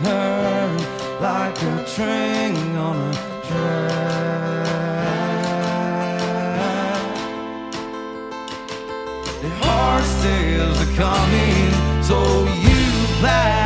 turn like a train on a track. The horse tails are coming, so you back.